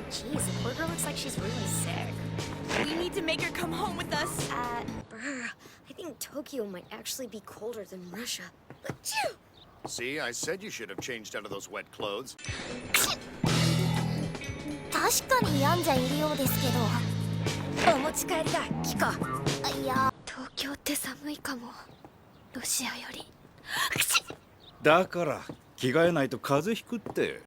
Jeez, the poor girl looks like she's really sick. We need to make her come home with us. Brr, I think Tokyo might actually be colder than Russia. See, I said you should have changed out of those wet clothes. 確かに病んじゃいるようですけど。お持ち帰りだ、キコ。いや、東京って寒いかも。ロシアより。だから着替えないと風邪ひくって。